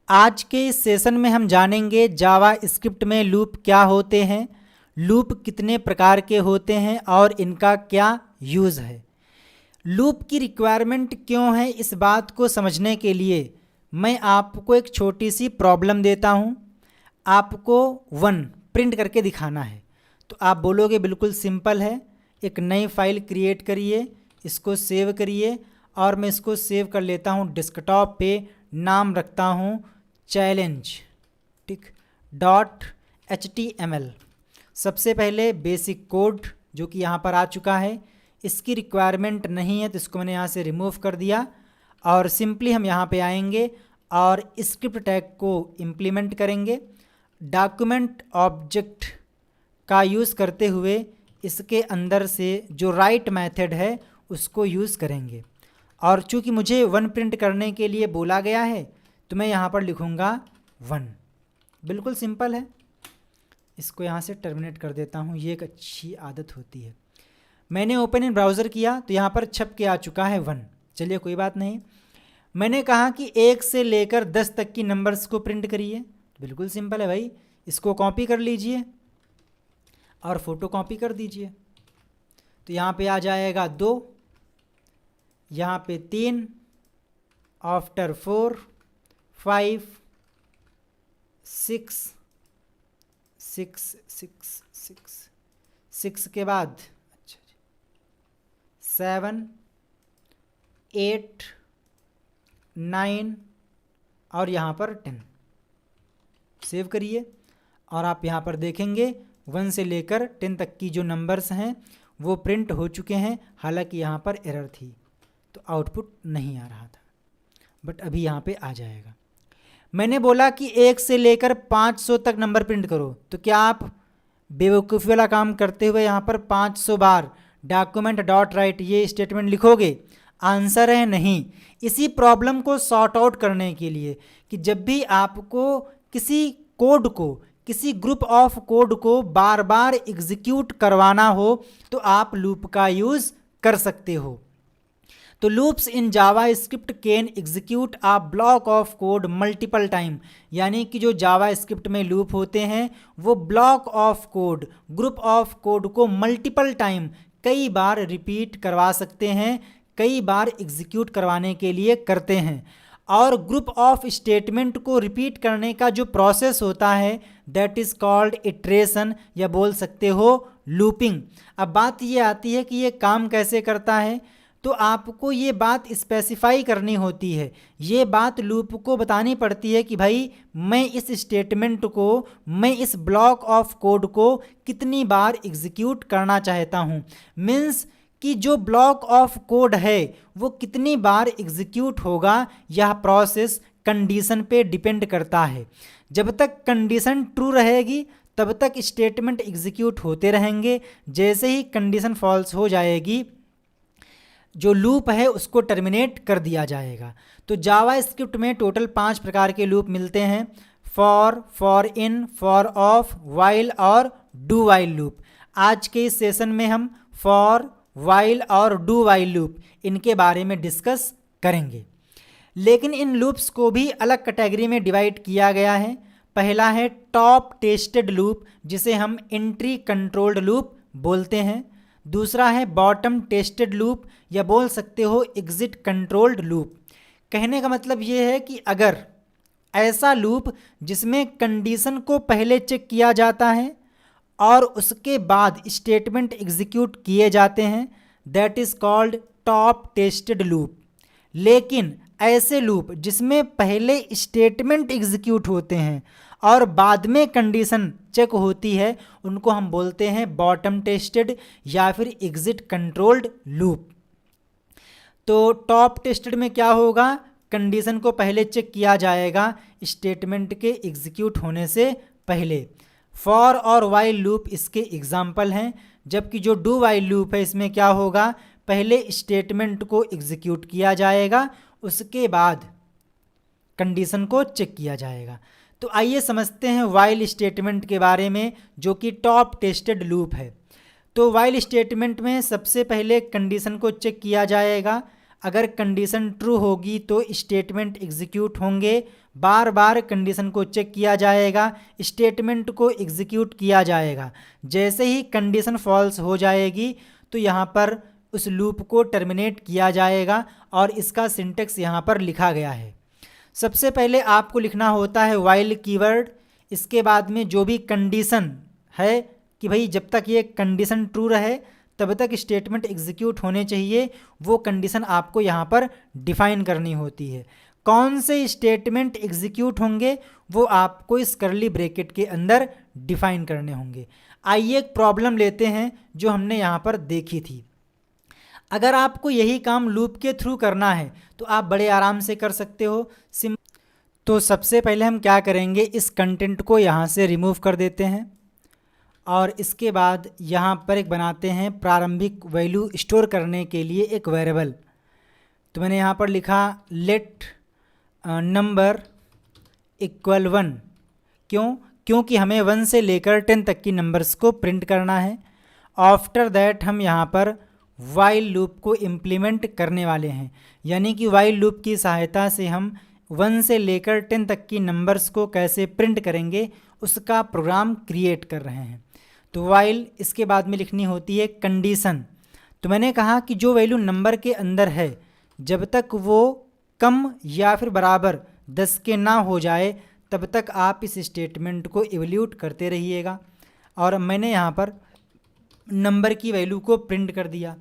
आज के इस सेशन में हम जानेंगे जावा स्क्रिप्ट में लूप क्या होते हैं, लूप कितने प्रकार के होते हैं और इनका क्या यूज़ है। लूप की रिक्वायरमेंट क्यों है, इस बात को समझने के लिए मैं आपको एक छोटी सी प्रॉब्लम देता हूँ। आपको 1 प्रिंट करके दिखाना है। तो आप बोलोगे बिल्कुल सिंपल है, एक नई फाइल क्रिएट करिए, इसको सेव करिए और मैं इसको सेव कर लेता हूँ डेस्कटॉप पे। नाम रखता हूँ चैलेंज, ठीक, .html। सबसे पहले बेसिक कोड जो कि यहाँ पर आ चुका है, इसकी रिक्वायरमेंट नहीं है तो इसको मैंने यहाँ से रिमूव कर दिया। और सिंपली हम यहाँ पे आएंगे और स्क्रिप्ट टैग को इम्प्लीमेंट करेंगे। डॉक्यूमेंट ऑब्जेक्ट का यूज़ करते हुए इसके अंदर से जो राइट मेथड है उसको यूज़ करेंगे। और चूँकि मुझे 1 प्रिंट करने के लिए बोला गया है तो मैं यहाँ पर लिखूँगा 1। बिल्कुल सिंपल है। इसको यहाँ से टर्मिनेट कर देता हूँ, ये एक अच्छी आदत होती है। मैंने ओपन इन ब्राउज़र किया तो यहाँ पर छप के आ चुका है 1। चलिए कोई बात नहीं। मैंने कहा कि 1 से लेकर 10 तक की नंबर्स को प्रिंट करिए। बिल्कुल सिंपल है भाई, इसको कॉपी कर लीजिए और फ़ोटो कॉपी कर दीजिए। तो यहाँ पे आ जाएगा 2, यहाँ पे 3, आफ्टर 4, 5, 6, 6, 6, 6, 6 के बाद 7, 8, 9 और यहाँ पर 10। सेव करिए और आप यहाँ पर देखेंगे 1 से लेकर 10 तक की जो नंबर्स हैं वो प्रिंट हो चुके हैं। हालांकि यहाँ पर एरर थी तो आउटपुट नहीं आ रहा था, बट अभी यहाँ पे आ जाएगा। मैंने बोला कि 1 से लेकर 500 तक नंबर प्रिंट करो, तो क्या आप बेवकूफ़ी वाला काम करते हुए यहाँ पर 500 बार डॉक्यूमेंट डॉट राइट ये स्टेटमेंट लिखोगे? आंसर है नहीं। इसी प्रॉब्लम को सॉर्ट आउट करने के लिए कि जब भी आपको किसी कोड को, किसी ग्रुप ऑफ कोड को बार बार एग्जीक्यूट करवाना हो तो आप लूप का यूज़ कर सकते हो। तो loops in Java script can execute a block of code multiple time, यानी कि जो जावा स्क्रिप्ट में लूप होते हैं वो block of code, group of code को मल्टीपल टाइम, कई बार रिपीट करवा सकते हैं, कई बार एग्जीक्यूट करवाने के लिए करते हैं। और ग्रुप ऑफ स्टेटमेंट को रिपीट करने का जो प्रोसेस होता है दैट इज़ कॉल्ड इटरेशन, या बोल सकते हो लूपिंग। अब बात ये आती है कि ये काम कैसे करता है, तो आपको ये बात स्पेसिफाई करनी होती है, ये बात लूप को बतानी पड़ती है कि भाई मैं इस स्टेटमेंट को, मैं इस ब्लॉक ऑफ कोड को कितनी बार एग्जीक्यूट करना चाहता हूँ। मीन्स कि जो ब्लॉक ऑफ कोड है वो कितनी बार एग्जीक्यूट होगा, यह प्रोसेस कंडीशन पे डिपेंड करता है। जब तक कंडीशन ट्रू रहेगी तब तक स्टेटमेंट एग्जीक्यूट होते रहेंगे। जैसे ही कंडीशन फॉल्स हो जाएगी जो लूप है उसको टर्मिनेट कर दिया जाएगा। तो जावा स्क्रिप्ट में टोटल 5 प्रकार के लूप मिलते हैं: for, for in, for of, while और डू वाइल लूप। आज के इस सेशन में हम फॉर, वाइल और डू वाइल लूप इनके बारे में डिस्कस करेंगे। लेकिन इन लूप्स को भी अलग कैटेगरी में डिवाइड किया गया है। पहला है टॉप टेस्टेड लूप, जिसे हम एंट्री कंट्रोल्ड लूप बोलते हैं। दूसरा है बॉटम टेस्टेड लूप, या बोल सकते हो एग्जिट कंट्रोल्ड लूप। कहने का मतलब ये है कि अगर ऐसा लूप जिसमें कंडीशन को पहले चेक किया जाता है और उसके बाद स्टेटमेंट एग्जीक्यूट किए जाते हैं, that is called top tested loop. लेकिन ऐसे लूप जिसमें पहले स्टेटमेंट एग्जीक्यूट होते हैं और बाद में कंडीशन चेक होती है, उनको हम बोलते हैं बॉटम टेस्टेड या फिर एग्जिट कंट्रोल्ड लूप। तो टॉप टेस्टेड में क्या होगा, कंडीशन को पहले चेक किया जाएगा स्टेटमेंट के एग्जीक्यूट होने से पहले। फॉर और वाइल लूप इसके एग्जाम्पल हैं। जबकि जो डू वाइल लूप है इसमें क्या होगा, पहले स्टेटमेंट को एग्जीक्यूट किया जाएगा, उसके बाद कंडीशन को चेक किया जाएगा। तो आइए समझते हैं वाइल स्टेटमेंट के बारे में, जो कि टॉप टेस्टेड लूप है। तो वाइल स्टेटमेंट में सबसे पहले कंडीशन को चेक किया जाएगा। अगर कंडीशन ट्रू होगी तो स्टेटमेंट एग्जीक्यूट होंगे, बार बार कंडीशन को चेक किया जाएगा, स्टेटमेंट को एग्जीक्यूट किया जाएगा। जैसे ही कंडीशन फॉल्स हो जाएगी तो यहाँ पर उस लूप को टर्मिनेट किया जाएगा और इसका सिंटेक्स यहाँ पर लिखा गया है। सबसे पहले आपको लिखना होता है व्हाइल कीवर्ड, इसके बाद में जो भी कंडीशन है कि भाई जब तक ये कंडीशन ट्रू रहे तब तक स्टेटमेंट एग्जीक्यूट होने चाहिए, वो कंडीशन आपको यहाँ पर डिफाइन करनी होती है। कौन से स्टेटमेंट एग्जीक्यूट होंगे वो आपको इस करली ब्रैकेट के अंदर डिफाइन करने होंगे। आइए एक प्रॉब्लम लेते हैं जो हमने यहाँ पर देखी थी। अगर आपको यही काम लूप के थ्रू करना है तो आप बड़े आराम से कर सकते हो। तो सबसे पहले हम क्या करेंगे, इस कंटेंट को यहाँ से रिमूव कर देते हैं और इसके बाद यहाँ पर एक बनाते हैं प्रारंभिक वैल्यू स्टोर करने के लिए एक वेरिएबल। तो मैंने यहाँ पर लिखा लेट नंबर इक्वल 1। क्योंकि हमें 1 से लेकर 10 तक की नंबर्स को प्रिंट करना है। आफ्टर दैट हम यहाँ पर वाइल लूप को इम्प्लीमेंट करने वाले हैं, यानी कि वाइल लूप की सहायता से हम 1 से लेकर 10 तक की नंबर्स को कैसे प्रिंट करेंगे उसका प्रोग्राम क्रिएट कर रहे हैं। तो वाइल इसके बाद में लिखनी होती है कंडीशन। तो मैंने कहा कि जो वैल्यू नंबर के अंदर है जब तक वो कम या फिर बराबर 10 के ना हो जाए तब तक आप इस स्टेटमेंट को इवैल्यूएट करते रहिएगा। और मैंने यहाँ पर नंबर की वैल्यू को प्रिंट कर दिया।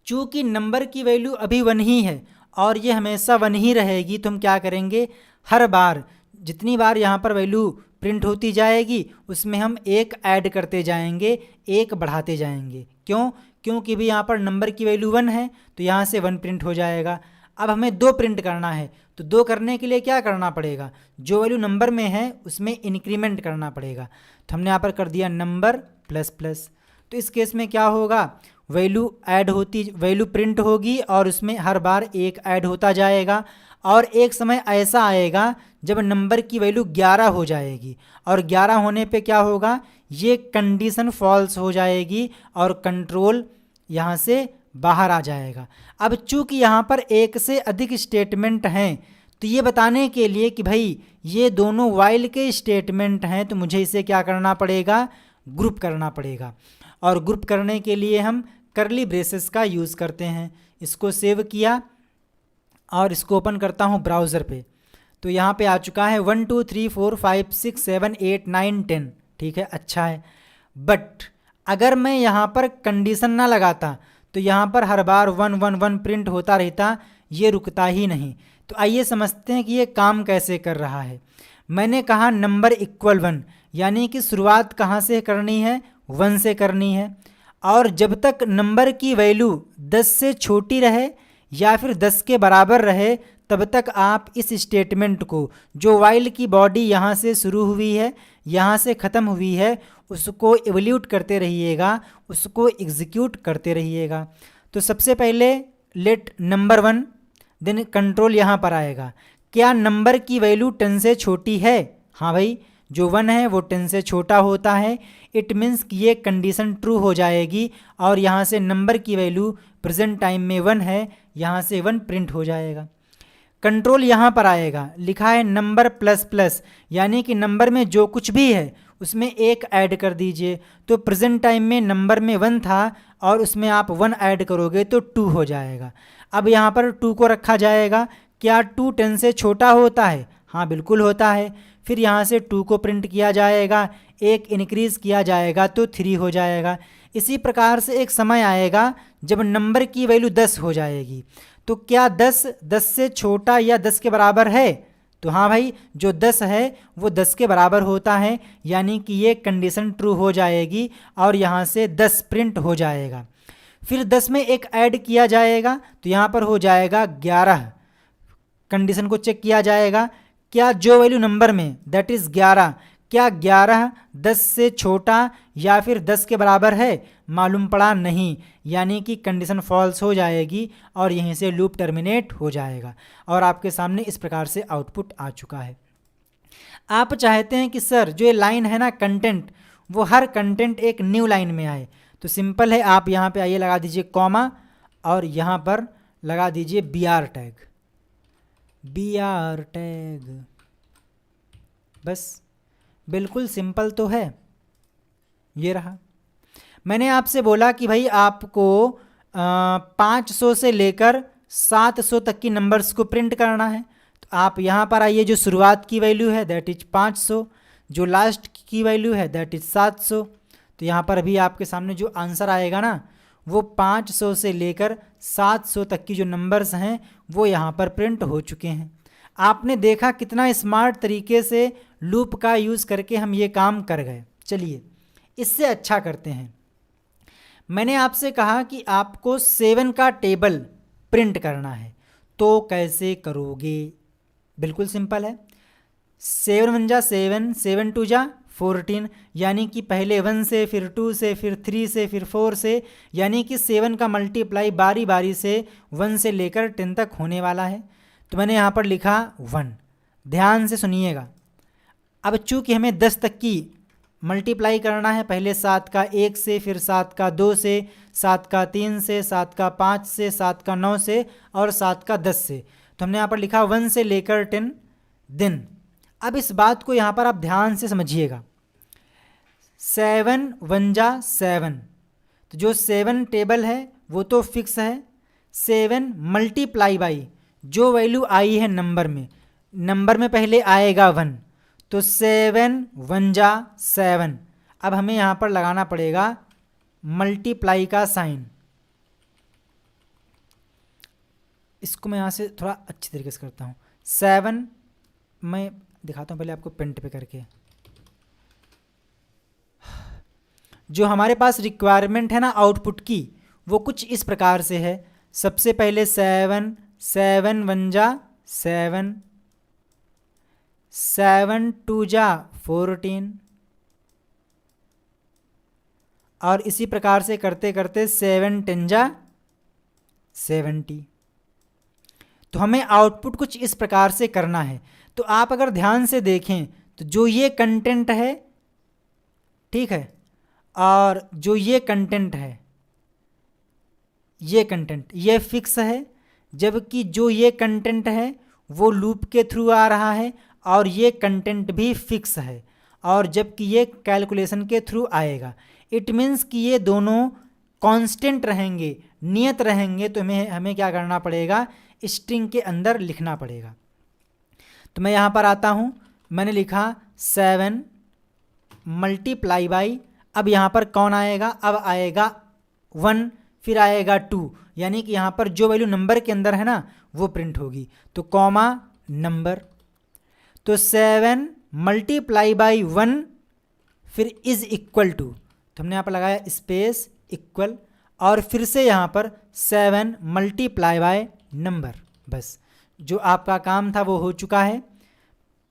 चूँकि नंबर की वैल्यू अभी 1 ही है और ये हमेशा 1 ही रहेगी, तो हम क्या करेंगे, हर बार जितनी बार यहाँ पर वैल्यू प्रिंट होती जाएगी उसमें हम 1 ऐड करते जाएंगे, 1 बढ़ाते जाएंगे। क्योंकि भी यहाँ पर नंबर की वैल्यू 1 है तो यहाँ से 1 प्रिंट हो जाएगा। अब हमें 2 प्रिंट करना है तो 2 करने के लिए क्या करना पड़ेगा, जो वैल्यू नंबर में है उसमें इंक्रीमेंट करना पड़ेगा। तो हमने यहाँ पर कर दिया नंबर प्लस प्लस। तो इस केस में क्या होगा, वैल्यू प्रिंट होगी और उसमें हर बार 1 ऐड होता जाएगा और एक समय ऐसा आएगा जब नंबर की वैल्यू 11 हो जाएगी और 11 होने पे क्या होगा, ये कंडीशन फॉल्स हो जाएगी और कंट्रोल यहाँ से बाहर आ जाएगा। अब चूंकि यहाँ पर 1 से अधिक स्टेटमेंट हैं तो ये बताने के लिए कि भाई ये दोनों वाइल के स्टेटमेंट हैं तो मुझे इसे क्या करना पड़ेगा, ग्रुप करना पड़ेगा। और ग्रुप करने के लिए हम करली ब्रेसेस का यूज़ करते हैं। इसको सेव किया और इसको ओपन करता हूँ ब्राउज़र पे। तो यहाँ पे आ चुका है 1 2 3 4 5 6 7 8 9 10। ठीक है, अच्छा है। बट अगर मैं यहाँ पर कंडीशन ना लगाता तो यहाँ पर हर बार 1 1 1 प्रिंट होता रहता, ये रुकता ही नहीं। तो आइए समझते हैं कि ये काम कैसे कर रहा है। मैंने कहा नंबर इक्वल 1, यानी कि शुरुआत कहाँ से करनी है, 1 से करनी है। और जब तक नंबर की वैल्यू 10 से छोटी रहे या फिर 10 के बराबर रहे तब तक आप इस स्टेटमेंट को, जो वाइल की बॉडी यहाँ से शुरू हुई है यहाँ से ख़त्म हुई है, उसको इवैल्यूएट करते रहिएगा, उसको एग्जीक्यूट करते रहिएगा। तो सबसे पहले लेट नंबर 1, देन कंट्रोल यहाँ पर आएगा। क्या नंबर की वैल्यू 10 से छोटी है? हाँ भाई, जो 1 है वो 10 से छोटा होता है। इट मीन्स कि ये कंडीशन ट्रू हो जाएगी और यहाँ से नंबर की वैल्यू प्रेजेंट टाइम में 1 है, यहाँ से 1 प्रिंट हो जाएगा। कंट्रोल यहाँ पर आएगा, लिखा है नंबर प्लस प्लस, यानी कि नंबर में जो कुछ भी है उसमें 1 ऐड कर दीजिए। तो प्रेजेंट टाइम में नंबर में 1 था और उसमें आप 1 ऐड करोगे तो 2 हो जाएगा। अब यहाँ पर 2 को रखा जाएगा। क्या 2 10 से छोटा होता है? हाँ बिल्कुल होता है। फिर यहाँ से 2 को प्रिंट किया जाएगा, 1 इंक्रीज़ किया जाएगा तो 3 हो जाएगा। इसी प्रकार से एक समय आएगा जब नंबर की वैल्यू 10 हो जाएगी। तो क्या 10 से छोटा या 10 के बराबर है? तो हाँ भाई, जो 10 है वो 10 के बराबर होता है, यानी कि ये कंडीशन ट्रू हो जाएगी और यहाँ से 10 प्रिंट हो जाएगा। फिर 10 में 1 ऐड किया जाएगा तो यहाँ पर हो जाएगा 11। कंडीशन को चेक किया जाएगा, क्या जो वैल्यू नंबर में दैट इज़ 11, क्या 11 10 से छोटा या फिर 10 के बराबर है? मालूम पड़ा नहीं, यानी कि कंडीशन फॉल्स हो जाएगी और यहीं से लूप टर्मिनेट हो जाएगा। और आपके सामने इस प्रकार से आउटपुट आ चुका है। आप चाहते हैं कि सर जो ये लाइन है ना कंटेंट, वो हर कंटेंट एक न्यू लाइन में आए, तो सिंपल है, आप यहाँ पे आइए लगा दीजिए कॉमा और यहाँ पर लगा दीजिए BR टैग, BR टैग। बस बिल्कुल सिंपल तो है। ये रहा। मैंने आपसे बोला कि भाई आपको 500 से लेकर 700 तक की नंबर्स को प्रिंट करना है। तो आप यहाँ पर आइए, जो शुरुआत की वैल्यू है दैट इज 500, जो लास्ट की वैल्यू है दैट इज 700। तो यहाँ पर अभी आपके सामने जो आंसर आएगा ना, वो 500 से लेकर 700 तक की जो नंबर्स हैं वो यहाँ पर प्रिंट हो चुके हैं। आपने देखा कितना स्मार्ट तरीके से लूप का यूज़ करके हम ये काम कर गए। चलिए इससे अच्छा करते हैं। मैंने आपसे कहा कि आपको 7 का टेबल प्रिंट करना है, तो कैसे करोगे? बिल्कुल सिंपल है। 7 1 जा 7, 7 2 जा 14, यानी कि पहले 1 से, फिर 2 से, फिर 3 से, फिर 4 से, यानी कि 7 का मल्टीप्लाई बारी बारी से 1 से लेकर 10 तक होने वाला है। तो मैंने यहाँ पर लिखा 1। ध्यान से सुनिएगा। अब चूँकि हमें 10 तक की मल्टीप्लाई करना है, पहले 7 का 1 से, फिर 7 का 2 से, 7 का 3 से, 7 का 5 से, 7 का 9 से और 7 का 10 से। तो हमने यहाँ पर लिखा 1 से लेकर 10 दिन। अब इस बात को यहाँ पर आप ध्यान से समझिएगा। 7 1 जा 7, तो जो 7 टेबल है वो तो फिक्स है। 7 मल्टीप्लाई बाई जो वैल्यू आई है नंबर में पहले आएगा 1, तो 7 1 जा 7। अब हमें यहाँ पर लगाना पड़ेगा मल्टीप्लाई का साइन। इसको मैं यहाँ से थोड़ा अच्छी तरीके से करता हूँ। 7 मैं दिखाता हूँ पहले आपको पेंट पे करके। जो हमारे पास रिक्वायरमेंट है ना आउटपुट की, वो कुछ इस प्रकार से है। सबसे पहले 7 7 1 जा 7, 7 2 जा 14, और इसी प्रकार से करते करते 7 10 जा 70। तो हमें आउटपुट कुछ इस प्रकार से करना है। तो आप अगर ध्यान से देखें तो जो ये कंटेंट है, ठीक है, और जो ये कंटेंट है, ये कंटेंट ये फिक्स है, जबकि जो ये कंटेंट है वो लूप के थ्रू आ रहा है, और ये कंटेंट भी फिक्स है, और जबकि ये कैलकुलेशन के थ्रू आएगा। इट मीन्स कि ये दोनों कांस्टेंट रहेंगे, नियत रहेंगे। तो हमें क्या करना पड़ेगा? स्ट्रिंग के अंदर लिखना पड़ेगा। तो मैं यहाँ पर आता हूँ, मैंने लिखा 7 मल्टीप्लाई बाई, अब यहाँ पर कौन आएगा? अब आएगा 1, फिर आएगा 2, यानी कि यहाँ पर जो वैल्यू नंबर के अंदर है ना वो प्रिंट होगी। तो कॉमा नंबर, तो 7 मल्टीप्लाई बाई 1 फिर इज इक्वल टू, तो हमने यहाँ पर लगाया स्पेस इक्वल, और फिर से यहाँ पर 7 मल्टीप्लाई बाय नंबर। बस जो आपका काम था वो हो चुका है।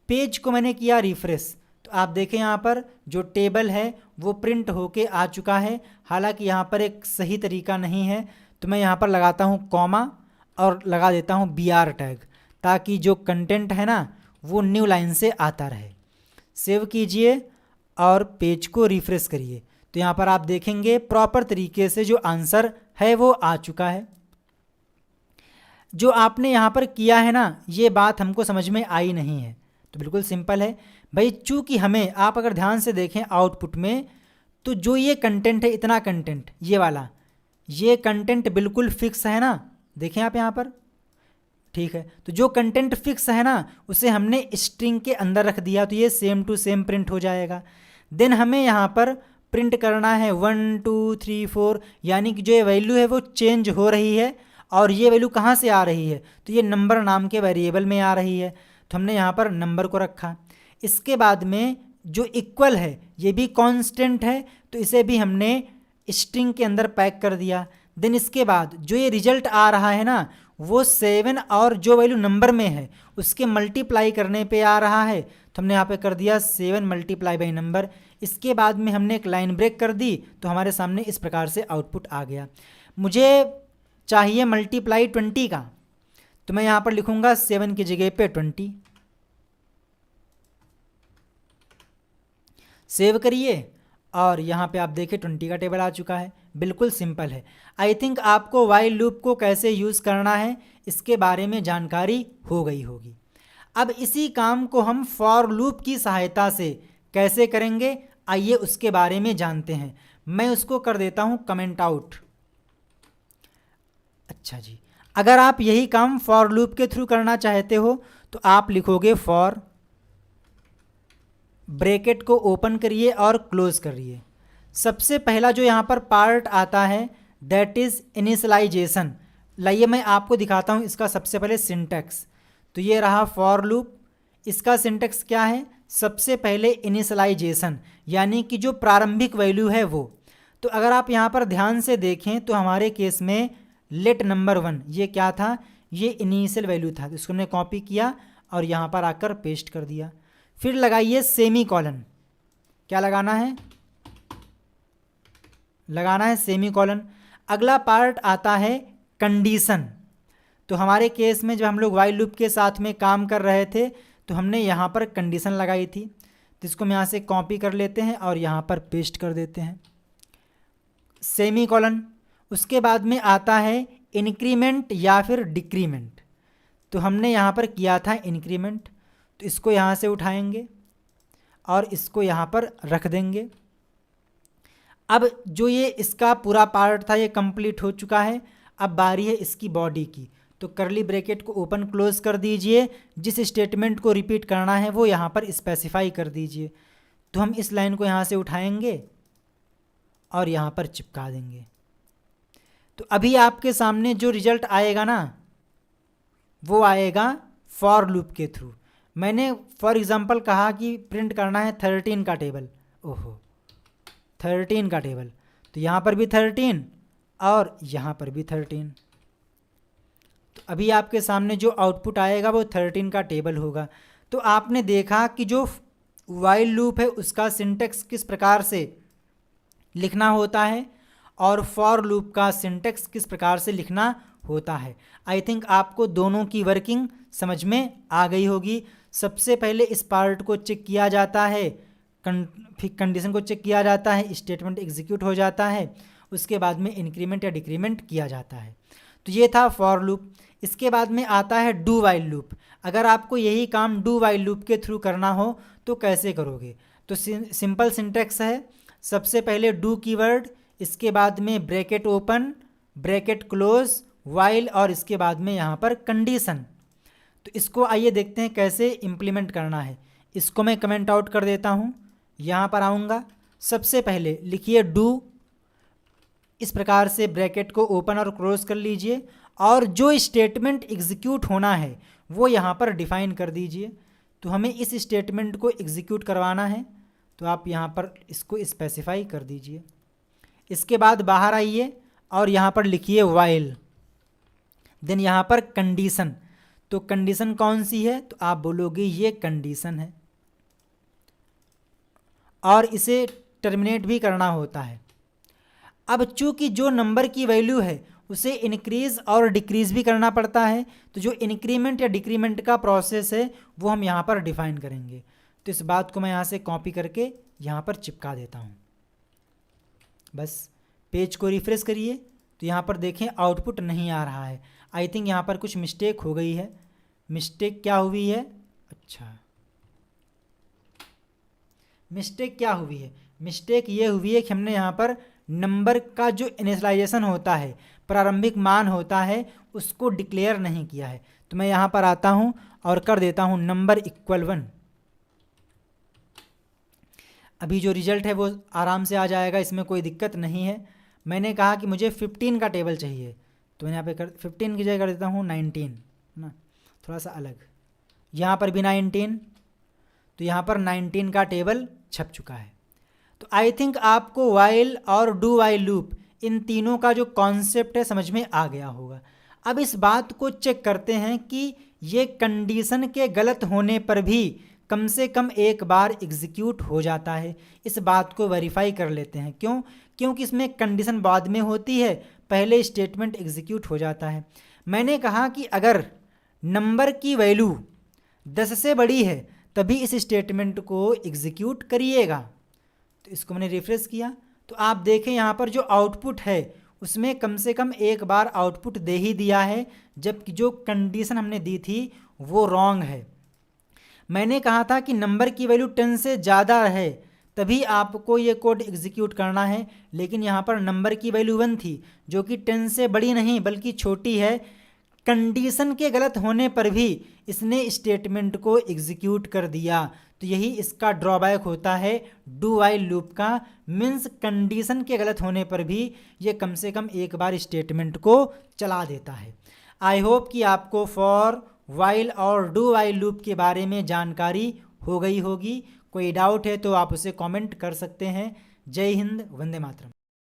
पेज को मैंने किया रिफ्रेश, तो आप देखें यहाँ पर जो टेबल है वो प्रिंट होके आ चुका है। हालांकि यहाँ पर एक सही तरीका नहीं है, तो मैं यहाँ पर लगाता हूँ कॉमा और लगा देता हूँ BR टैग, ताकि जो कंटेंट है ना वो न्यू लाइन से आता रहे। सेव कीजिए और पेज को रिफ्रेश करिए, तो यहाँ पर आप देखेंगे प्रॉपर तरीके से जो आंसर है वो आ चुका है। जो आपने यहाँ पर किया है ना, ये बात हमको समझ में आई नहीं है। तो बिल्कुल सिंपल है भाई, चूँकि हमें, आप अगर ध्यान से देखें आउटपुट में, तो जो ये कंटेंट है, इतना कंटेंट, ये वाला, ये कंटेंट बिल्कुल फिक्स है ना। देखें आप यहाँ पर, ठीक है। तो जो कंटेंट फिक्स है ना उसे हमने स्ट्रिंग के अंदर रख दिया, तो ये सेम टू सेम प्रिंट हो जाएगा। देन हमें यहाँ पर प्रिंट करना है 1 2 3 4, यानी कि जो ये वैल्यू है वो चेंज हो रही है, और ये वैल्यू कहाँ से आ रही है? तो ये नंबर नाम के वेरिएबल में आ रही है, तो हमने यहाँ पर नंबर को रखा। इसके बाद में जो इक्वल है ये भी कांस्टेंट है, तो इसे भी हमने स्ट्रिंग के अंदर पैक कर दिया। देन इसके बाद जो ये रिजल्ट आ रहा है ना वो 7 और जो वैल्यू नंबर में है उसके मल्टीप्लाई करने पे आ रहा है, तो हमने यहाँ पे कर दिया 7 मल्टीप्लाई बाई नंबर। इसके बाद में हमने एक लाइन ब्रेक कर दी, तो हमारे सामने इस प्रकार से आउटपुट आ गया। मुझे चाहिए मल्टीप्लाई 20 का, तो मैं यहाँ पर लिखूँगा 7 की जगह पे 20। सेव करिए और यहाँ पे आप देखें 20 का टेबल आ चुका है। बिल्कुल सिंपल है। आई थिंक आपको वाइल लूप को कैसे यूज़ करना है इसके बारे में जानकारी हो गई होगी। अब इसी काम को हम फॉर लूप की सहायता से कैसे करेंगे, आइए उसके बारे में जानते हैं। मैं उसको कर देता हूँ कमेंट आउट। अच्छा जी, अगर आप यही काम फॉर लूप के थ्रू करना चाहते हो तो आप लिखोगे फॉर, ब्रैकेट को ओपन करिए और क्लोज करिए। सबसे पहला जो यहाँ पर पार्ट आता है दैट इज़ इनिशियलाइजेशन। लाइए मैं आपको दिखाता हूँ इसका सबसे पहले सिंटैक्स। तो ये रहा फॉर लूप, इसका सिंटैक्स क्या है, सबसे पहले इनिशियलाइजेशन यानी कि जो प्रारंभिक वैल्यू है वो। तो अगर आप यहाँ पर ध्यान से देखें तो हमारे केस में लेट नंबर 1 ये क्या था, ये इनिशियल वैल्यू था। तो इसको हमने कॉपी किया और यहाँ पर आकर पेस्ट कर दिया। फिर लगाइए सेमी कॉलन। क्या लगाना है, लगाना है सेमी कॉलन। अगला पार्ट आता है कंडीशन। तो हमारे केस में जब हम लोग वाइल लूप के साथ में काम कर रहे थे तो हमने यहाँ पर कंडीशन लगाई थी। तो इसको हम यहाँ से कॉपी कर लेते हैं और यहाँ पर पेस्ट कर देते हैं, सेमी कॉलन। उसके बाद में आता है इंक्रीमेंट या फिर डिक्रीमेंट। तो हमने यहाँ पर किया था इंक्रीमेंट, तो इसको यहाँ से उठाएंगे और इसको यहाँ पर रख देंगे। अब जो ये इसका पूरा पार्ट था ये कंप्लीट हो चुका है। अब बारी है इसकी बॉडी की। तो करली ब्रैकेट को ओपन क्लोज कर दीजिए। जिस स्टेटमेंट को रिपीट करना है वो यहाँ पर स्पेसिफाई कर दीजिए। तो हम इस लाइन को यहाँ से उठाएंगे और यहाँ पर चिपका देंगे। तो अभी आपके सामने जो रिजल्ट आएगा ना वो आएगा फॉर लूप के थ्रू। मैंने फॉर एग्जांपल कहा कि प्रिंट करना है 13 का टेबल। ओहो, 13 का टेबल। तो यहाँ पर भी 13 और यहाँ पर भी 13। तो अभी आपके सामने जो आउटपुट आएगा वो 13 का टेबल होगा। तो आपने देखा कि जो वाइल लूप है उसका सिंटैक्स किस प्रकार से लिखना होता है और फॉर लूप का सिंटैक्स किस प्रकार से लिखना होता है। आई थिंक आपको दोनों की वर्किंग समझ में आ गई होगी। सबसे पहले इस पार्ट को चेक किया जाता है, कंडीशन को चेक किया जाता है, स्टेटमेंट एग्जीक्यूट हो जाता है, उसके बाद में इंक्रीमेंट या डिक्रीमेंट किया जाता है। तो ये था फॉर लूप। इसके बाद में आता है डू वाइल लूप। अगर आपको यही काम डू वाइल लूप के थ्रू करना हो तो कैसे करोगे, तो सिंपल सिंटैक्स है। सबसे पहले डू कीवर्ड, इसके बाद में bracket open, bracket close, while और इसके बाद में यहाँ पर कंडीशन। तो इसको आइए देखते हैं कैसे इम्प्लीमेंट करना है। इसको मैं कमेंट आउट कर देता हूँ। यहाँ पर आऊँगा, सबसे पहले लिखिए डू, इस प्रकार से ब्रैकेट को ओपन और क्लोज कर लीजिए और जो स्टेटमेंट एग्जीक्यूट होना है वो यहाँ पर डिफाइन कर दीजिए। तो हमें इस स्टेटमेंट को एग्जीक्यूट करवाना है तो आप यहाँ पर इसको स्पेसिफाई कर दीजिए। इसके बाद बाहर आइए और यहाँ पर लिखिए वाइल, देन यहाँ पर कंडीशन। तो कंडीशन कौन सी है, तो आप बोलोगे ये कंडीशन है और इसे टर्मिनेट भी करना होता है। अब चूंकि जो नंबर की वैल्यू है उसे इंक्रीज़ और डिक्रीज़ भी करना पड़ता है, तो जो इंक्रीमेंट या डिक्रीमेंट का प्रोसेस है वो हम यहाँ पर डिफाइन करेंगे। तो इस बात को मैं यहाँ से कॉपी करके यहाँ पर चिपका देता हूँ। बस पेज को रिफ्रेश करिए तो यहाँ पर देखें आउटपुट नहीं आ रहा है। आई थिंक यहाँ पर कुछ मिस्टेक हो गई है। मिस्टेक क्या हुई है, अच्छा मिस्टेक क्या हुई है, मिस्टेक ये हुई है कि हमने यहाँ पर नंबर का जो इनिशियलाइजेशन होता है, प्रारंभिक मान होता है, उसको डिक्लेयर नहीं किया है। तो मैं यहाँ पर आता हूँ और कर देता हूँ नंबर इक्वल 1। अभी जो रिजल्ट है वो आराम से आ जाएगा, इसमें कोई दिक्कत नहीं है। मैंने कहा कि मुझे 15 का टेबल चाहिए तो मैं यहाँ पे 15 की जगह कर देता हूँ 19 ना, थोड़ा सा अलग। यहाँ पर भी 19, तो यहाँ पर 19 का टेबल छप चुका है। तो आई थिंक आपको वाइल और डू वाइल लूप इन तीनों का जो कॉन्सेप्ट है समझ में आ गया होगा। अब इस बात को चेक करते हैं कि ये कंडीशन के गलत होने पर भी कम से कम एक बार एग्जीक्यूट हो जाता है। इस बात को वेरीफाई कर लेते हैं। क्यों? क्योंकि इसमें कंडीशन बाद में होती है, पहले स्टेटमेंट एग्जीक्यूट हो जाता है। मैंने कहा कि अगर नंबर की वैल्यू 10 से बड़ी है तभी इस स्टेटमेंट को एग्जीक्यूट करिएगा। तो इसको मैंने रिफ्रेश किया तो आप देखें यहाँ पर जो आउटपुट है उसमें कम से कम एक बार आउटपुट दे ही दिया है, जबकि जो कंडीशन हमने दी थी वो रॉन्ग है। मैंने कहा था कि नंबर की वैल्यू 10 से ज़्यादा है तभी आपको ये कोड एग्जीक्यूट करना है, लेकिन यहाँ पर नंबर की वैल्यू 1 थी जो कि 10 से बड़ी नहीं बल्कि छोटी है। कंडीशन के गलत होने पर भी इसने स्टेटमेंट को एग्जीक्यूट कर दिया। तो यही इसका ड्रॉबैक होता है डू वाइल लूप का, मीन्स कंडीशन के गलत होने पर भी ये कम से कम एक बार स्टेटमेंट को चला देता है। आई होप कि आपको फॉर, वाइल और डू वाइल लूप के बारे में जानकारी हो गई होगी। कोई डाउट है तो आप उसे कमेंट कर सकते हैं। जय हिंद, वंदे मातरम।